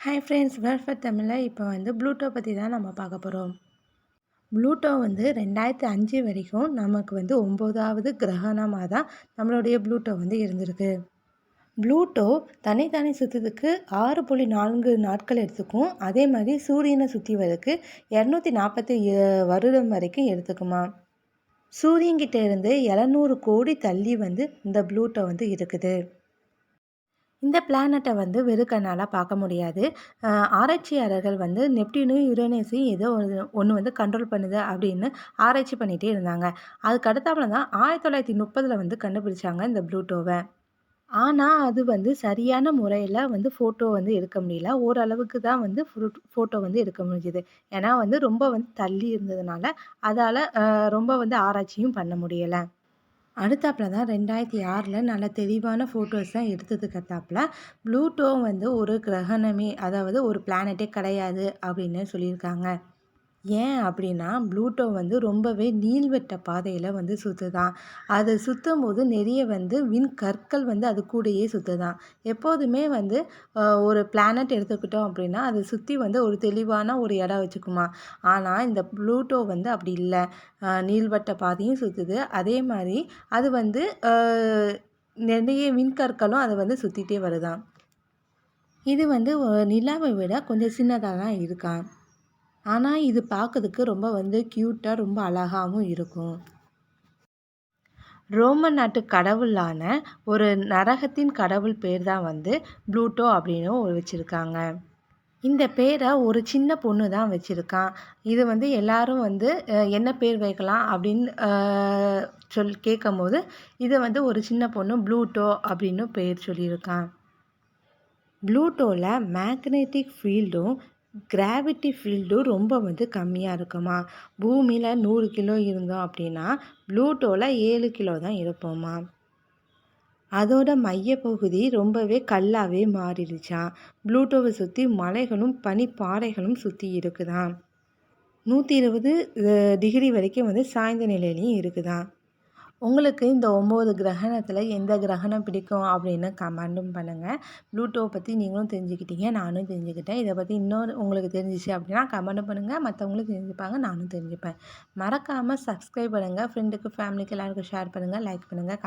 Hi friends, welfare தமிழில் இப்போ Pluto பற்றி தான் நம்ம பார்க்க போகிறோம். ப்ளூட்டோ 2005 வரைக்கும் நமக்கு 9வது கிரகணமாக தான் நம்மளுடைய ப்ளூட்டோ இருந்திருக்கு. ப்ளூட்டோ தனித்தனி சுற்றுறதுக்கு 6.4 நாட்கள் எடுத்துக்கும். அதே மாதிரி சூரியனை சுற்றி வரதுக்கு 247 வருடம் வரைக்கும் எடுத்துக்குமா. சூரியன்கிட்ட இருந்து 700 கோடி தள்ளி இந்த ப்ளூட்டோ இருக்குது. இந்த பிளானட்டை வெறும் கண்ணால் பார்க்க முடியாது. ஆராய்ச்சியாளர்கள் நெப்டியூனையும் யுரேனஸையும் ஏதோ ஒன்று கண்ட்ரோல் பண்ணுது அப்படின்னு ஆராய்ச்சி பண்ணிகிட்டே இருந்தாங்க. அதுக்கு அடுத்தாப்புல தான் 1930 கண்டுபிடிச்சாங்க இந்த ப்ளூட்டோவை. ஆனால் அது சரியான முறையில் ஃபோட்டோ எடுக்க முடியல. ஓரளவுக்கு தான் ஃபோட்டோ எடுக்க முடிஞ்சுது. ஏன்னா ரொம்ப தள்ளி இருந்ததுனால அதால் ரொம்ப ஆராய்ச்சியும் பண்ண முடியலை. அடுத்தாப்புல தான் 2006 நல்ல தெளிவான ஃபோட்டோஸ் தான் எடுத்ததுக்கத்தாப்புல ப்ளூட்டோ ஒரு கிரகணமே, அதாவது ஒரு பிளானட்டே கிடையாது அப்படின்னு சொல்லியிருக்காங்க. ஏன் அப்படின்னா ப்ளூட்டோ ரொம்பவே நீள்வட்ட பாதையில் சுற்றுதான். அது சுற்றும்போது நிறைய விண்கற்கள் அது கூடயே சுற்றுதான். எப்போதுமே ஒரு பிளானட் எடுத்துக்கிட்டோம் அப்படின்னா அதை சுற்றி ஒரு தெளிவான ஒரு இடம் வச்சுக்குமா. ஆனால் இந்த ப்ளூட்டோ அப்படி இல்லை. நீள்வட்ட பாதையும் சுற்றுது. அதே மாதிரி அது நிறைய விண்கற்களும் அதை சுற்றிட்டே வருதான். இது நிலாவை விட கொஞ்சம் சின்னதாக தான் இருக்கான். ஆனால் இது பார்க்கறதுக்கு ரொம்ப க்யூட்டாக ரொம்ப அழகாகவும் இருக்கும். ரோமன் நாட்டு கடவுளான ஒரு நரகத்தின் கடவுள் பேர் தான் ப்ளூட்டோ அப்படின்னு வச்சுருக்காங்க. இந்த பேரை ஒரு சின்ன பொண்ணு தான் வச்சுருக்கான். இது எல்லாரும் என்ன பேர் வைக்கலாம் அப்படின்னு கேட்கும்போது இதை ஒரு சின்ன பொண்ணு ப்ளூட்டோ அப்படின்னு பேர் சொல்லியிருக்கான். ப்ளூட்டோவில் மேக்னெட்டிக் ஃபீல்டும் கிராவிட்டி ஃபீல்டும் ரொம்ப கம்மியாக இருக்குமா. பூமியில் 100 கிலோ இருந்தோம் அப்படின்னா ப்ளூட்டோவில் 7 கிலோ தான் இருப்போமா. அதோட மையப்பகுதி ரொம்பவே கல்லாகவே மாறிடுச்சான். ப்ளூட்டோவை சுற்றி மலைகளும் பனிப்பாறைகளும் சுற்றி இருக்குதான். 120 டிகிரி வரைக்கும் சாய்ந்த நிலையிலையும் இருக்குதான். உங்களுக்கு இந்த 9 கிரகணத்தில் எந்த கிரகணம் பிடிக்கும் அப்படின்னு கமெண்ட்டும் பண்ணுங்கள். ப்ளூட்டோவை பற்றி நீங்களும் தெரிஞ்சுக்கிட்டீங்க, நானும் தெரிஞ்சுக்கிட்டேன். இதை பற்றி இன்னொரு உங்களுக்கு தெரிஞ்சிச்சு அப்படின்னா கமெண்ட்டும் பண்ணுங்கள். மற்றவங்களும் தெரிஞ்சுப்பாங்க, நானும் தெரிஞ்சுப்பேன். மறக்காமல் சப்ஸ்கிரைப் பண்ணுங்கள். ஃப்ரெண்டுக்கு, ஃபேமிலிக்கு எல்லாருக்கும் ஷேர் பண்ணுங்கள், லைக் பண்ணுங்கள்,